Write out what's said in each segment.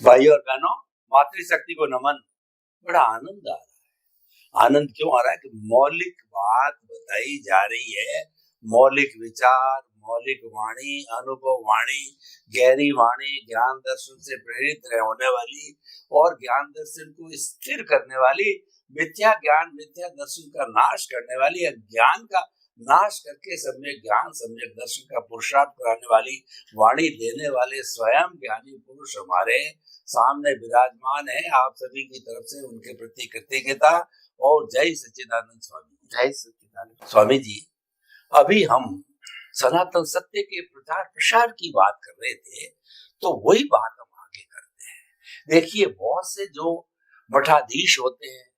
भाई और बहनों, मातृशक्ति को नमन। बड़ा आनंद आ रहा है। आनंद क्यों आ रहा है कि मौलिक बात बताई जा रही है, मौलिक विचार, मौलिक वाणी, अनुभव वाणी, गहरी वाणी, ज्ञान दर्शन से प्रेरित होने वाली और ज्ञान दर्शन को स्थिर करने वाली, मिथ्या ज्ञान मिथ्या दर्शन का नाश करने वाली, अज्ञान का नाश करके सम्यक ज्ञान सम्यक दर्शन का पुरुषार्थ कराने वाली वाणी देने वाले स्वयं ज्ञानी पुरुष हमारे सामने विराजमान है। आप सभी की तरफ से उनके प्रति कृतज्ञता और जय सच्चिदानंद स्वामी। जय सच्चिदानंद स्वामी जी। अभी हम सनातन सत्य के प्रचार प्रसार की बात कर रहे थे, तो वही बात हम आगे करते हैं। देखिए, बहुत से जो मठाधीश होते हैं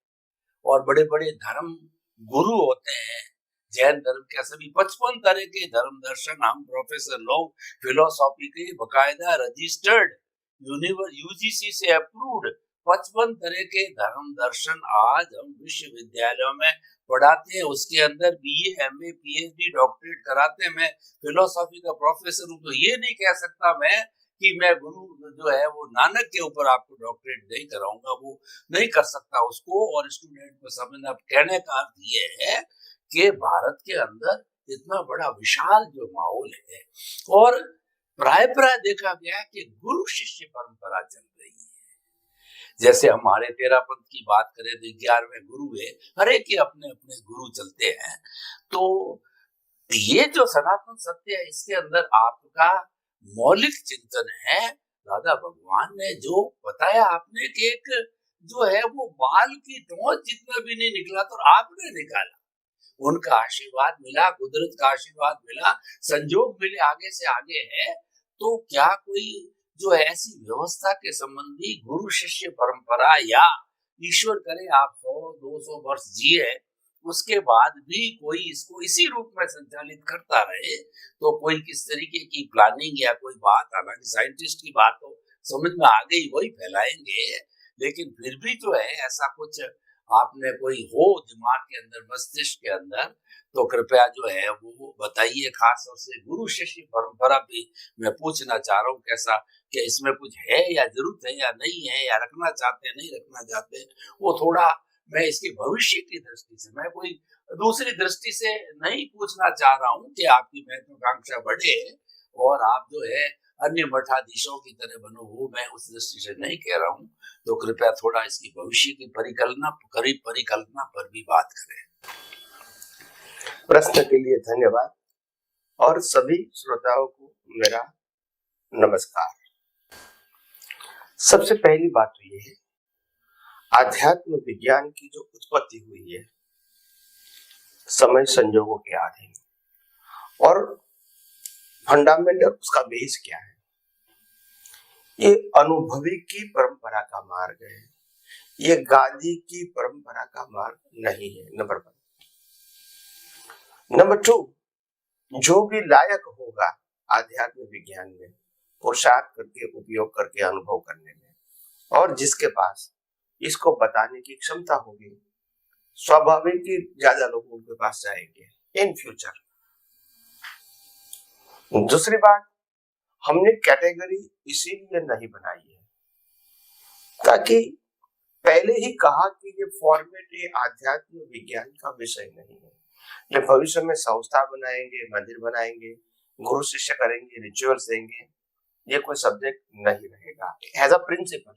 और बड़े बड़े धर्म गुरु होते हैं, जैन धर्म के सभी 55 तरह के धर्म दर्शन हम प्रोफेसर लोग फिलोसॉफी के बकायदा रजिस्टर्ड यूजीसी से अप्रूव्ड 55 तरह के धर्म दर्शन आज हम विश्वविद्यालयों में पढ़ाते हैं। उसके अंदर बीए, एमए, पीएचडी, डॉक्टरेट कराते हैं। मैं फिलोसॉफी का प्रोफेसर हूँ, तो ये नहीं कह सकता मैं कि मैं गुरु जो है वो नानक के ऊपर आपको डॉक्टरेट नहीं कराऊंगा, वो नहीं कर सकता उसको। और स्टूडेंट को समझना, कहने का अर्थ ये है कि भारत के अंदर इतना बड़ा विशाल जो माहौल है, और प्राय देखा गया कि गुरु शिष्य परंपरा चल रही है। जैसे हमारे तेरा पंथ की बात करें तो 11वें गुरु है, हर एक के अपने अपने गुरु चलते हैं। तो ये जो सनातन सत्य है, इसके अंदर आपका मौलिक चिंतन है। दादा भगवान ने जो बताया आपने कि एक जो है वो बाल की टोंच जितना भी नहीं निकला, तो आपने निकाला। उनका आशीर्वाद मिला, कुदरत का आशीर्वाद मिला, संजोग मिले, आगे से आगे है। तो क्या कोई जो ऐसी व्यवस्था के संबंधी गुरु शिष्य परंपरा, या ईश्वर करे आप 100-200 वर्ष जिए, उसके बाद भी कोई इसको इसी रूप में संचालित करता रहे, तो कोई किस तरीके की प्लानिंग या कोई बात, हालांकि साइंटिस्ट की बात तो समझ में आ गई, वही फैलाएंगे। लेकिन फिर भी जो है ऐसा कुछ आपने कोई हो दिमाग के अंदर, मस्तिष्क के अंदर, तो कृपया जो है वो बताइए। खास तौर से गुरु शिष्य परंपरा भी मैं पूछना चाह रहा हूँ, कैसा कि इसमें कुछ है या जरूरत है या नहीं है, या रखना चाहते हैं नहीं रखना चाहते, वो थोड़ा मैं इसके भविष्य की दृष्टि से, मैं कोई दूसरी दृष्टि से नहीं पूछना चाह रहा हूँ कि आपकी महत्वाकांक्षा बढ़े और आप जो है अन्य मठाधीशों की तरह बनो, वो मैं उस दृष्टि से नहीं कह रहा हूँ। तो कृपया थोड़ा इसकी भविष्य की परिकल्पना पर भी बात करें। प्रश्न के लिए धन्यवाद और सभी श्रोताओं को मेरा नमस्कार। सबसे पहली बात तो ये है, आध्यात्म विज्ञान की जो उत्पत्ति हुई है समय संजोगों के अधीन, और फंडामेंटल उसका बेस क्या है? ये अनुभवी की परंपरा का मार्ग है, ये गादी की परंपरा का मार्ग नहीं है। नंबर 1। नंबर 2, जो भी लायक होगा आध्यात्म विज्ञान में पुरुषार्थ करके, उपयोग करके, अनुभव करने में, और जिसके पास इसको बताने की क्षमता होगी, स्वाभाविक ही ज्यादा लोग उनके पास जाएंगे इन फ्यूचर। दूसरी बात, हमने कैटेगरी इसीलिए नहीं बनाई है ताकि पहले ही कहा कि ये फॉर्मेट ये आध्यात्म विज्ञान का विषय नहीं है। जब भविष्य में संस्था बनाएंगे, मंदिर बनाएंगे, गुरु शिष्य करेंगे, रिचुअल्स देंगे, ये कोई सब्जेक्ट नहीं रहेगा। एज अ प्रिंसिपल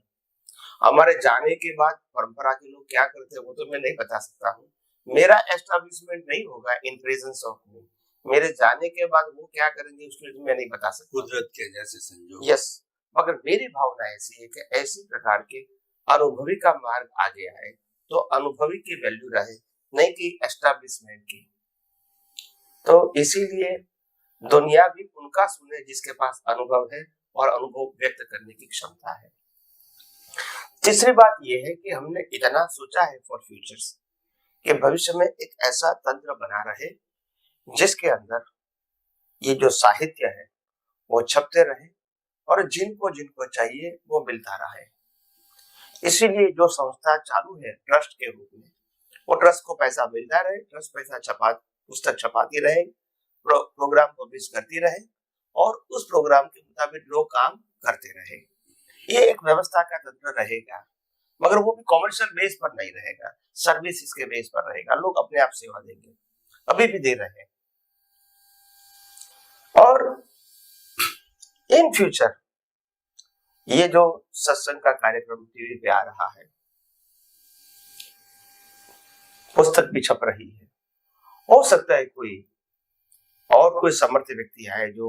हमारे जाने के बाद परंपरा के लोग क्या करते हैं वो तो मैं नहीं बता सकता हूँ। मेरा एस्टैब्लिशमेंट नहीं होगा इन प्रेजेंस ऑफ मी। मेरे जाने के बाद वो क्या करेंगे उसको मैं नहीं बता सकता, कुदरत के जैसे संजोग। यस, मगर मेरी भावना ऐसी है कि ऐसी प्रकार के अनुभवी का मार्ग आगे आए तो अनुभवी की वैल्यू रहे, नहीं कि एस्टैब्लिशमेंट की। तो इसीलिए दुनिया भी उनका सुने जिसके पास अनुभव है और अनुभव व्यक्त करने की क्षमता है। तीसरी बात यह है कि हमने इतना सोचा है फॉर फ्यूचर्स कि भविष्य में एक ऐसा तंत्र बना रहे जिसके अंदर ये जो साहित्य है वो छपते रहे और जिनको जिनको चाहिए वो मिलता रहे। इसीलिए जो संस्था चालू है ट्रस्ट के रूप में, वो ट्रस्ट को पैसा मिलता रहे, ट्रस्ट पैसा पुस्तक छपाती रहे, प्रोग्राम पब्लिश करती रहे और उस प्रोग्राम के मुताबिक लोग काम करते रहे। ये एक व्यवस्था का तंत्र रहेगा, मगर वो भी कॉमर्शियल बेस पर नहीं रहेगा, सर्विस के बेस पर रहेगा। लोग अपने आप सेवा देंगे, अभी भी दे रहे हैं। और इन फ्यूचर ये जो सत्संग का कार्यक्रम टीवी पे आ रहा है, पुस्तक भी छप रही है, हो सकता है कोई समर्थ व्यक्ति है जो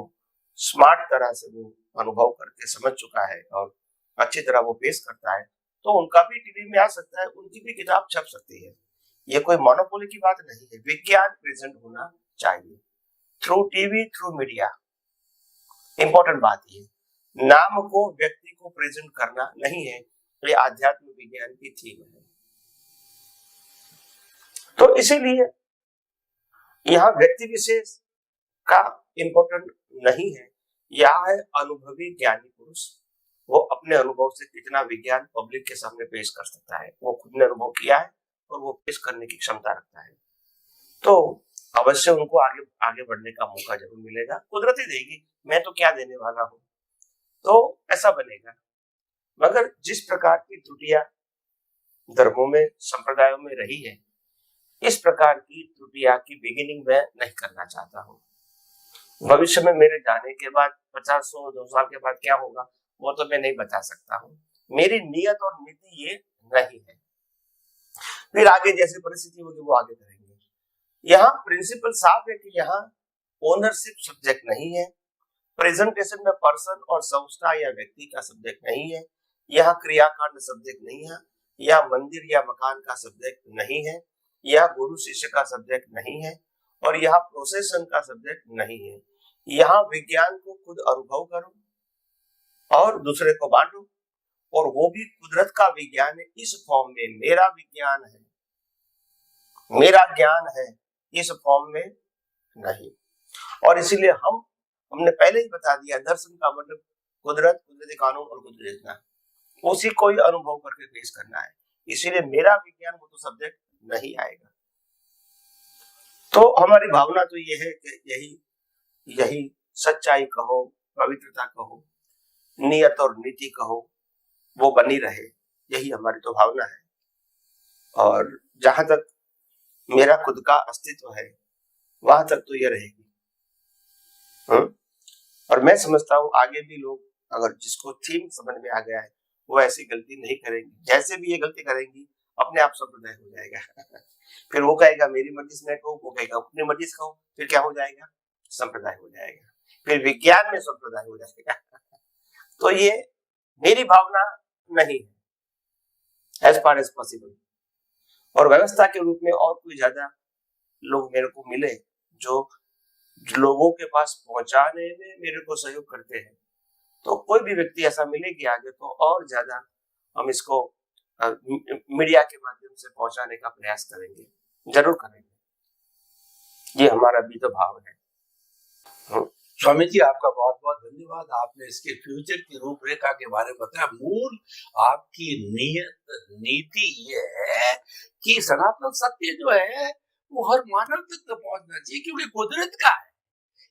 स्मार्ट तरह से वो अनुभव करके समझ चुका है और अच्छी तरह वो पेश करता है, तो उनका भी टीवी में आ सकता है, उनकी भी किताब छप सकती है। ये कोई मोनोपोली की बात नहीं है, विज्ञान प्रेजेंट होना चाहिए through TV, through media. Important बात ये, नाम को, व्यक्ति को प्रेजेंट करना नहीं है, ये आध्यात्म विज्ञान की थीम है। तो इसीलिए यहाँ व्यक्ति विशेष का इंपॉर्टेंट नहीं है, यह है अनुभवी ज्ञानी पुरुष, वो अपने अनुभव से कितना विज्ञान पब्लिक के सामने पेश कर सकता है, वो खुद ने अनुभव किया है और वो पेश करने की क्षमता रखता है। तो अवश्य उनको आगे आगे बढ़ने का मौका जरूर मिलेगा, कुदरत ही देगी, मैं तो क्या देने वाला हूँ, तो ऐसा बनेगा। मगर जिस प्रकार की त्रुटियां धर्मों में, संप्रदायों में रही है, इस प्रकार की त्रुटियां की बिगिनिंग में नहीं करना चाहता हूँ। भविष्य में मेरे जाने के बाद 50-100-2 साल के बाद क्या होगा वो तो मैं नहीं बता सकता हूँ, मेरी नियत और नीति ये नहीं है। फिर आगे जैसी परिस्थिति होगी वो आगे करेंगे। यहाँ प्रिंसिपल साफ है कि यहाँ ओनरशिप सब्जेक्ट नहीं है, प्रेजेंटेशन में पर्सन और संस्था या व्यक्ति का सब्जेक्ट नहीं है, यहाँ क्रियाकांड सब्जेक्ट नहीं है, यहाँ मंदिर या मकान का सब्जेक्ट नहीं है, यहाँ गुरु शिष्य का सब्जेक्ट नहीं है, और यहाँ प्रोसेशन का सब्जेक्ट नहीं है। यहाँ विज्ञान को खुद अनुभव करो और दूसरे को बांटो, और वो भी कुदरत का विज्ञान है इस फॉर्म में, मेरा विज्ञान है, मेरा ज्ञान है इस फॉर्म में नहीं। और इसीलिए हमने पहले ही बता दिया, दर्शन का मतलब कुदरत, कुदरती कानून और कुदरत ना, उसी को ही अनुभव करके पेश करना है। इसीलिए मेरा विज्ञान वो तो सब्जेक्ट नहीं आएगा। तो हमारी भावना तो ये है कि यही सच्चाई कहो, पवित्रता कहो, नियत और नीति कहो, वो बनी रहे, यही हमारी तो भावना है। और जहां तक मेरा खुद का अस्तित्व है वहां तक तो ये रहेगी। और मैं समझता हूँ आगे भी लोग, अगर जिसको थीम समझ में आ गया है, वो ऐसी गलती नहीं करेंगी। जैसे भी ये गलती करेंगी अपने आप संप्रदाय हो जाएगा। फिर वो कहेगा मेरी मर्जी से मैं कहूँ, वो कहेगा अपनी मर्जी से कहूँ, फिर क्या हो जाएगा, संप्रदाय हो जाएगा, फिर विज्ञान में संप्रदाय हो जाएगा। तो ये मेरी भावना नहीं है एज फार एज पॉसिबल। और व्यवस्था के रूप में और कोई ज्यादा लोग मेरे को मिले जो लोगों के पास पहुंचाने में मेरे को सहयोग करते हैं, तो कोई भी व्यक्ति ऐसा मिलेगी आगे, तो और ज्यादा हम इसको मीडिया के माध्यम से पहुंचाने का प्रयास करेंगे, जरूर करेंगे। ये हमारा भी तो भाव है। स्वामी जी, आपका बहुत बहुत धन्यवाद। आपने इसके फ्यूचर की रूपरेखा के बारे में बताया। मूल आपकी नीति ये है कि सनातन सत्य जो है वो हर मानव तक तो पहुंचना चाहिए, क्योंकि कुदरत का है,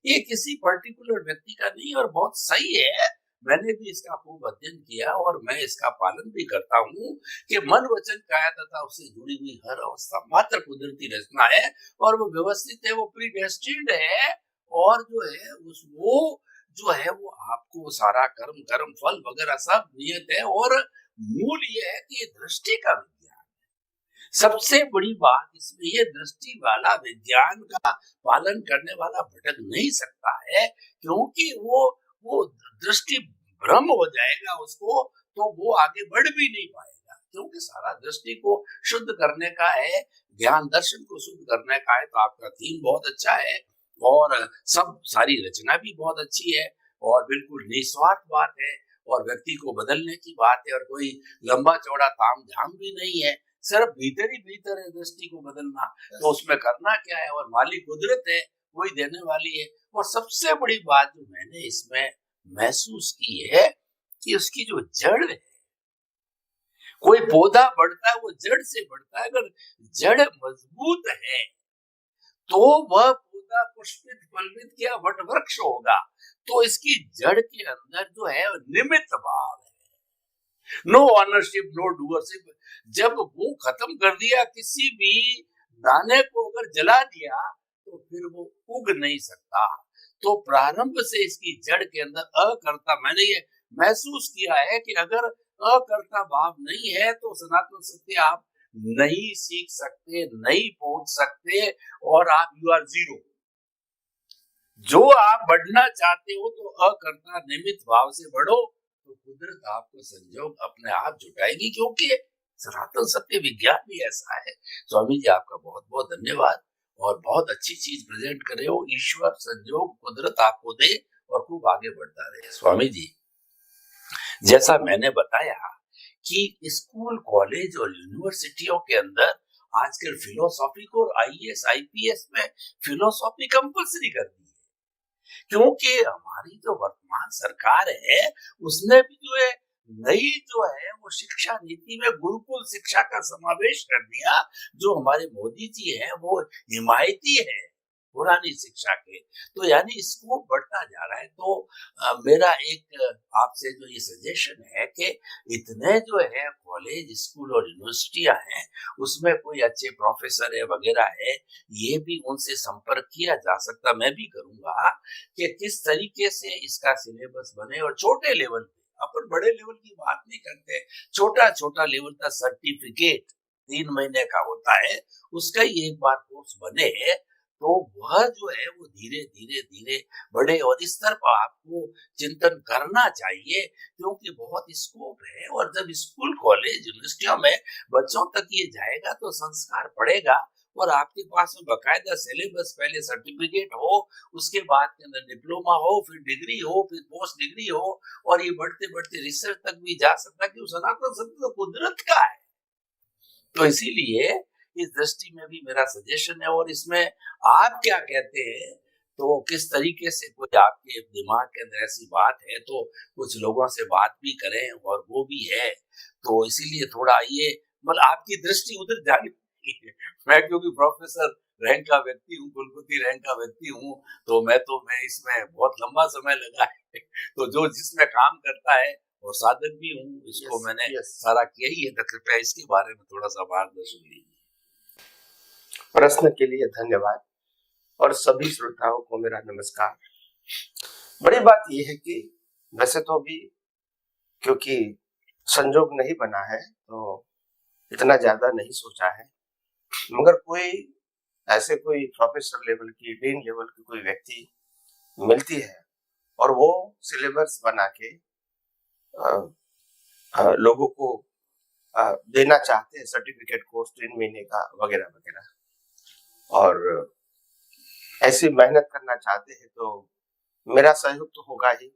ये किसी पर्टिकुलर व्यक्ति का नहीं। और बहुत सही है, मैंने भी इसका खूब अध्ययन किया और मैं इसका पालन भी करता हूँ कि मन वचन काया तथा उससे जुड़ी हुई हर अवस्था मात्र कुदरती रचना है, और वो व्यवस्थित है, वो प्रीडेस्टिन्ड है, और जो है वो आपको सारा कर्म फल वगैरह सब नियत है। और मूल ये है कि ये दृष्टि का विज्ञान है। सबसे बड़ी बात इसमें ये दृष्टि वाला विज्ञान का पालन करने वाला भटक नहीं सकता है, क्योंकि वो दृष्टि भ्रम हो जाएगा उसको, तो वो आगे बढ़ भी नहीं पाएगा, क्योंकि सारा दृष्टि को शुद्ध करने का है, ज्ञान दर्शन को शुद्ध करने का है। तो आपका थीम बहुत अच्छा है और सारी रचना भी बहुत अच्छी है और बिल्कुल निस्वार्थ बात है, और व्यक्ति को बदलने की बात है, और कोई लंबा चौड़ा ताम झाम भी नहीं है, सिर्फ भीतर ही भीतर है दृष्टि को बदलना। तो उसमें करना क्या है, और मालिक कुदरत है, वही देने वाली है। और सबसे बड़ी बात जो मैंने इसमें महसूस की है कि उसकी जो जड़ है, कोई पौधा बढ़ता है वो जड़ से बढ़ता है, अगर जड़ मजबूत है तो वह पौधा पुष्पित फलित क्या वट वृक्ष होगा। तो इसकी जड़ के अंदर जो है निमित्त भाव है, नो ऑनरशिप, नो डूअरशिप। जब वो खत्म कर दिया, किसी भी दाने को अगर जला दिया तो फिर वो उग नहीं सकता। तो प्रारंभ से इसकी जड़ के अंदर अकर्ता, मैंने ये महसूस किया है कि अगर अकर्ता भाव नहीं है तो सनातन सत्य आप नहीं सीख सकते, नहीं पहुंच सकते, और आप यू आर जीरो। जो आप बढ़ना चाहते हो तो अकर्ता निमित्त भाव से बढ़ो, तो कुदरत आपको संजोग अपने आप जुटाएगी, क्योंकि सनातन सत्य विज्ञान भी ऐसा है। स्वामी जी आपका बहुत बहुत धन्यवाद, और बहुत अच्छी चीज प्रेजेंट कर रहे हो। ईश्वर संजोग कुदरत आपको दे और खूब आगे बढ़ता रहे। स्वामी जी, जैसा मैंने बताया कि स्कूल, कॉलेज और यूनिवर्सिटियों के अंदर आजकल फिलोसॉफी को, और आईएएस आईपीएस में फिलोसॉफी कंपल्सरी कर दी है, क्योंकि हमारी जो वर्तमान सरकार है उसने भी जो है नई जो है वो शिक्षा नीति में गुरुकुल शिक्षा का समावेश कर दिया। जो हमारे मोदी जी हैं वो हिमायती है पुरानी शिक्षा के, तो यानी स्कोप बढ़ता जा रहा है। तो मेरा एक आपसे जो ये सजेशन है कि इतने जो है कॉलेज, स्कूल और यूनिवर्सिटियां हैं, उसमें कोई अच्छे प्रोफेसर है वगैरह है, ये भी उनसे संपर्क किया जा सकता। मैं भी करूंगा कि किस तरीके से इसका सिलेबस बने, और छोटे लेवल पे, अपन बड़े लेवल की बात नहीं करते, छोटा छोटा लेवल का सर्टिफिकेट 3 महीने का होता है, उसका ही एक बार कोर्स बने, तो वह जो है वो धीरे धीरे धीरे बढ़े। और इस तरफ आपको चिंतन करना चाहिए, क्योंकि बहुत स्कोप है। और जब स्कूल, कॉलेज, यूनिवर्सिटियों में बच्चों तक ये जाएगा तो संस्कार पड़ेगा, और आपके पास में बकायदा सिलेबस, पहले सर्टिफिकेट हो, उसके बाद के अंदर डिप्लोमा हो, फिर डिग्री हो, फिर पोस्ट डिग्री हो, और ये बढ़ते बढ़ते रिसर्च तक भी जा सकता है, कि सनातन सत्य तो कुदरत का है। तो इसीलिए इस दृष्टि में भी मेरा सजेशन है। और इसमें आप क्या कहते हैं, तो किस तरीके से, कोई आपके दिमाग के अंदर ऐसी बात है तो कुछ लोगों से बात भी करें, और वो भी है, तो इसीलिए थोड़ा ये मतलब आपकी दृष्टि उधर जानी चाहिए। मैं क्योंकि प्रोफेसर रैंक का व्यक्ति हूँ, कुलपति रैंक का व्यक्ति हूँ, तो मैं इसमें बहुत लंबा समय लगा है। तो जो जिसमें काम करता है, और साधक भी हूँ, इसको मैंने सारा किया ही है, तो कृपया इसके बारे में थोड़ा सा मार्गदर्शन लीजिए। प्रश्न के लिए धन्यवाद, और सभी श्रोताओं को मेरा नमस्कार। बड़ी बात यह है कि वैसे तो अभी क्योंकि संजोग नहीं बना है तो इतना ज्यादा नहीं सोचा है, मगर कोई ऐसे कोई प्रोफेसर लेवल की, डीन लेवल की कोई व्यक्ति मिलती है और वो सिलेबस बना के लोगों को देना चाहते हैं, सर्टिफिकेट कोर्स 3 महीने का वगैरह वगैरह, और ऐसी मेहनत करना चाहते हैं, तो मेरा सहयोग तो होगा ही।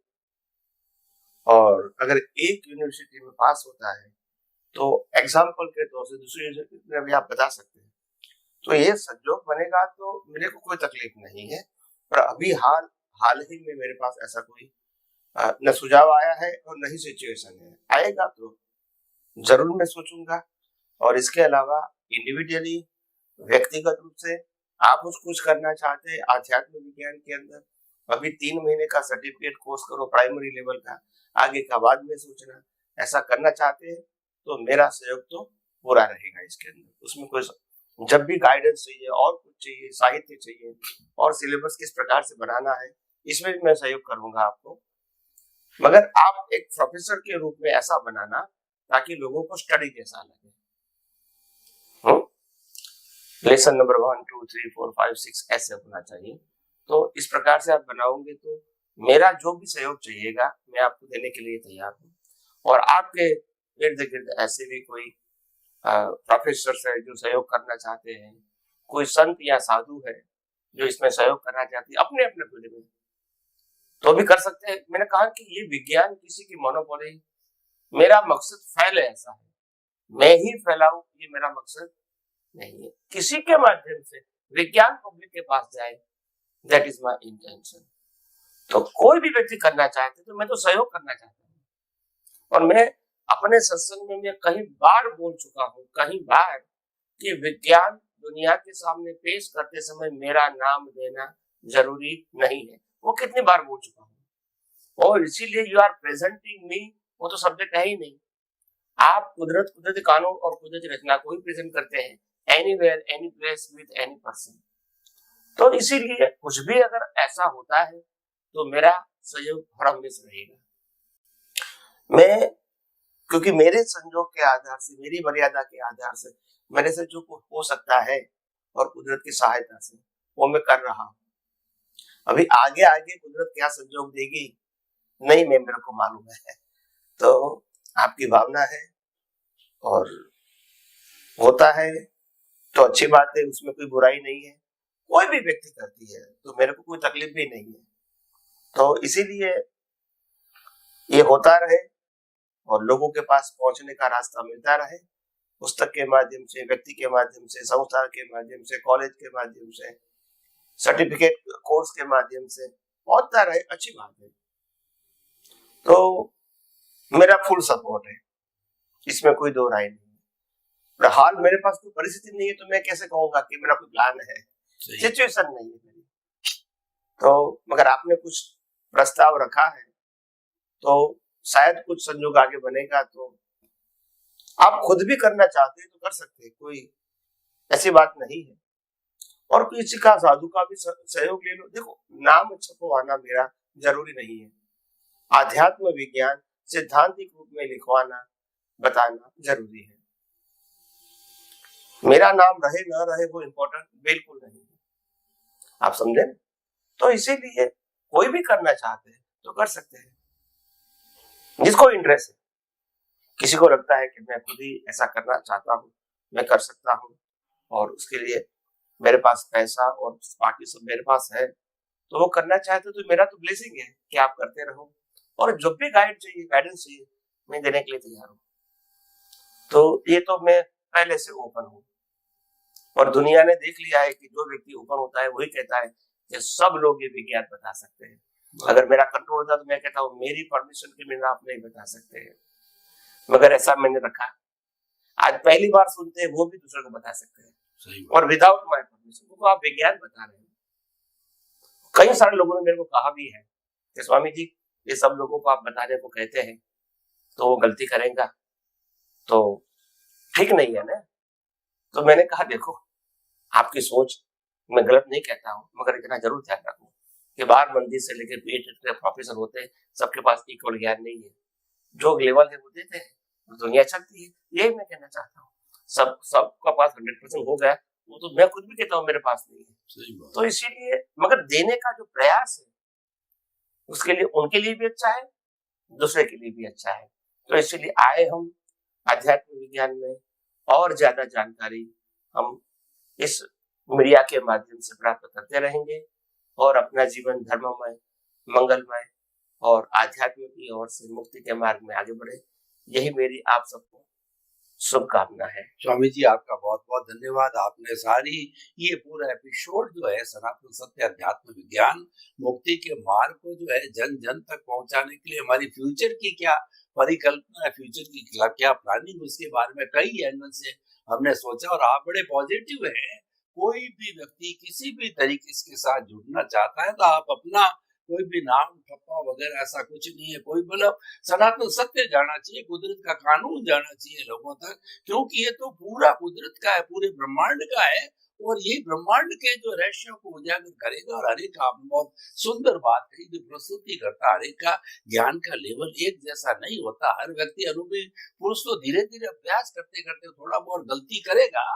और अगर एक यूनिवर्सिटी में पास होता है तो एग्जाम्पल के तौर से दूसरी यूनिवर्सिटी में भी आप बता सकते हैं। तो ये संजोग बनेगा तो मेरे को कोई तकलीफ नहीं है, पर अभी हाल ही में मेरे पास ऐसा कोई न सुझाव आया है और न ही सिचुएशन है। आएगा तो जरूर मैं सोचूंगा। और इसके अलावा इंडिविजुअली, व्यक्तिगत रूप से आप कुछ करना चाहते हैं आध्यात्मिक विज्ञान के अंदर, अभी 3 महीने का सर्टिफिकेट कोर्स करो प्राइमरी लेवल का, आगे का बाद में सोचना, ऐसा करना चाहते हैं तो मेरा सहयोग तो पूरा रहेगा इसके अंदर। उसमें कोई, जब भी गाइडेंस चाहिए और कुछ चाहिए, साहित्य चाहिए, और सिलेबस किस प्रकार से बनाना है, इसमें भी मैं सहयोग करूंगा आपको। मगर आप एक प्रोफेसर के रूप में ऐसा बनाना ताकि लोगों को स्टडी जैसा लगे। लेसन नंबर 1, 2, 3, 4, 5, 6 ऐसे होना चाहिए। तो इस प्रकार से आप बनाओगे तो मेरा जो भी सहयोग चाहिएगा मैं आपको देने के लिए तैयार हूँ। और आपके इर्द गिर्द ऐसे भी कोई प्रोफेसर है जो सहयोग करना चाहते हैं, कोई संत या साधु है जो इसमें सहयोग करना चाहते हैं अपने अपने फील्ड में, तो भी कर सकते हैं। मैंने कहा कि ये विज्ञान किसी की मोनोपोली, मेरा मकसद फैले ऐसा है, मैं ही फैलाऊं, ये मेरा मकसद नहीं है। किसी के माध्यम से विज्ञान पब्लिक के पास जाए, दैट इज माय इंटेंशन। तो कोई भी व्यक्ति करना चाहते तो मैं तो सहयोग करना चाहता हूँ। और मैं अपने सत्संग में मैं कई बार बोल चुका हूँ, कई बार, कि विज्ञान दुनिया के सामने पेश करते समय मेरा नाम देना जरूरी नहीं है। वो कितनी बार बोल चुका हूँ। और इसीलिए यू आर प्रेजेंटिंग मी, वो तो सब्जेक्ट है ही नहीं। आप कुदरती कानून और कुदरती रचना को ही प्रेजेंट करते हैं, anywhere, any place, with any person. तो इसीलिए कुछ भी अगर ऐसा होता है तो मेरा सहयोग हर हमेशा रहेगा। मैं, क्योंकि मेरे संजोग के आधार से, मेरी मर्यादा के आधार से मेरे से जो कुछ हो सकता है और कुदरत की सहायता से वो मैं कर रहा हूँ। अभी आगे आगे कुदरत क्या संजोग देगी नहीं मैं मेरे को मालूम है। तो आपकी भावना है और होता है तो अच्छी बात है, उसमें कोई बुराई नहीं है। कोई भी व्यक्ति करती है तो मेरे को कोई तकलीफ भी नहीं है। तो इसीलिए ये होता रहे और लोगों के पास पहुंचने का रास्ता मिलता रहे, पुस्तक के माध्यम से, व्यक्ति के माध्यम से, संस्था के माध्यम से, कॉलेज के माध्यम से, सर्टिफिकेट कोर्स के माध्यम से पहुंचता रहे, अच्छी बात है। तो मेरा फुल सपोर्ट है, इसमें कोई दो राय नहीं है। हाल मेरे पास कोई परिस्थिति नहीं है तो मैं कैसे कहूंगा कि मेरा कोई प्लान है, सिचुएशन नहीं है मेरी। तो मगर आपने कुछ प्रस्ताव रखा है तो शायद कुछ संयोग आगे बनेगा, तो आप खुद भी करना चाहते हैं तो कर सकते हैं, कोई ऐसी बात नहीं है। और किसी का, साधु का भी सहयोग ले लो। देखो, नाम छपवाना मेरा जरूरी नहीं है, आध्यात्म विज्ञान सिद्धांतिक रूप में लिखवाना, बताना जरूरी है। मेरा नाम रहे ना रहे वो इम्पोर्टेंट बिल्कुल नहीं है, आप समझे। तो इसीलिए कोई भी करना चाहते हैं तो कर सकते हैं, जिसको इंटरेस्ट है। किसी को लगता है कि मैं खुद ही ऐसा करना चाहता हूँ, मैं कर सकता हूँ और उसके लिए मेरे पास पैसा और बाकी सब मेरे पास है, तो वो करना चाहते तो मेरा तो ब्लेसिंग है कि आप करते रहो। और जब भी गाइडेंस चाहिए मैं देने के लिए तैयार हूँ। तो ये तो मैं पहले से ओपन हूँ और दुनिया ने देख लिया है कि जो व्यक्ति ओपन होता है वही कहता है कि सब लोग ये विज्ञान बता सकते हैं। अगर मेरा कंट्रोल होता तो मैं कहता हूँ मेरी परमिशन के बिना आप नहीं बता सकते हैं, मगर ऐसा मैंने रखा। आज पहली बार सुनते हैं वो भी दूसरे को बता सकते हैं और विदाउट माय परमिशन, वो आप विज्ञान बता रहे हैं। कई सारे लोगों ने मेरे को कहा भी है कि स्वामी जी ये सब लोगों को आप बताने को कहते हैं तो वो गलती करेगा तो ठीक नहीं है ना। तो मैंने कहा देखो, आपकी सोच मैं गलत नहीं कहता हूँ, मगर इतना जरूर ध्यान रखो कि बाहर मंदिर से लेकर पीएचडी प्रोफेसर होते हैं, सबके पास इक्वल ज्ञान नहीं है। जो लेवल है वो देते हैं, दुनिया चलती है। यही मैं कहना चाहता हूँ, सबका पास 100% हो गया वो तो मैं खुद भी कहता हूँ मेरे पास नहीं है। तो इसीलिए मगर देने का जो प्रयास है उसके लिए उनके लिए भी अच्छा है, दूसरे के लिए भी अच्छा है। तो इसीलिए आए हम आध्यात्मिक विज्ञान में और ज्यादा जानकारी हम इस मीडिया के माध्यम से प्राप्त करते रहेंगे और अपना जीवन धर्ममय, मंगलमय और आध्यात्म की ओर से मुक्ति के मार्ग में आगे बढ़े, यही मेरी आप सबको शुभकामना है। स्वामी जी आपका बहुत बहुत धन्यवाद। आपने सारी ये पूरा एपिसोड जो है सनातन सत्य अध्यात्म विज्ञान मुक्ति के मार्ग को जो है जन जन तक पहुंचाने के लिए हमारी फ्यूचर की क्या परिकल्पना है, फ्यूचर की क्या प्लानिंग, उसके बारे में कई एंगल से हमने सोचा और आप बड़े पॉजिटिव हैं। कोई भी व्यक्ति किसी भी तरीके इसके साथ जुड़ना चाहता है तो आप अपना कोई भी नाम ठप्पा वगैरह ऐसा कुछ नहीं है, कोई मतलब सनातन सत्य जाना चाहिए, कुदरत का कानून जाना चाहिए लोगों तक, क्योंकि ये तो पूरा कुदरत का है, पूरे ब्रह्मांड का है और ये ब्रह्मांड के जो रहस्यों को उजागर करेगा। और हर एक आपने बहुत सुंदर बात कही, जो प्रस्तुति करता हर एक का ज्ञान का लेवल एक जैसा नहीं होता। हर व्यक्ति अनुभवी पुरुष तो धीरे धीरे अभ्यास करते करते थोड़ा बहुत गलती करेगा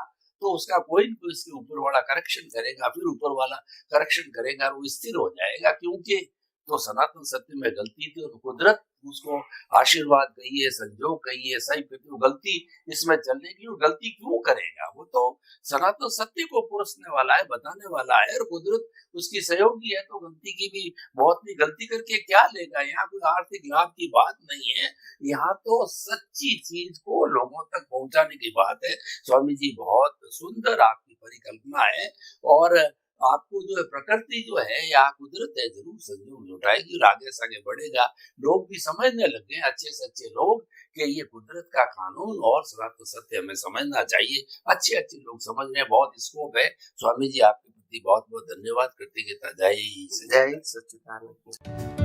तो उसका कोई न कोई इसके ऊपर वाला करेक्शन करेगा, फिर ऊपर वाला करेक्शन करेगा और वो स्थिर हो जाएगा। क्योंकि तो सनातन सत्य में गलती थी और कुदरत उसको आशीर्वाद कहिए, संजोग कहिए, सही पे तो गलती इसमें चलने की, गलती क्यों करेगा? वो तो सनातन सत्य को पुरसने वाला है, बताने वाला है और कुदरत उसकी सहयोगी है, तो गलती की भी बहुत नहीं, गलती करके क्या लेगा? यहाँ कोई आर्थिक लाभ की बात नहीं है, यहाँ तो सच्ची चीज को लोगों तक पहुंचाने की बात है। स्वामी जी बहुत सुंदर आपकी परिकल्पना है और आपको जो है प्रकृति जो है या कुदरत है जरूर संजोग लौटाएगी और आगे से आगे बढ़ेगा। लोग भी समझने लग गए, अच्छे से अच्छे लोग, कि ये कुदरत का कानून और सनातन सत्य हमें समझना चाहिए। अच्छे अच्छे लोग समझ रहे हैं, बहुत स्कोप है। स्वामी जी आपके प्रति बहुत बहुत धन्यवाद, कृतज्ञता। जय जय सच्चिदानंद।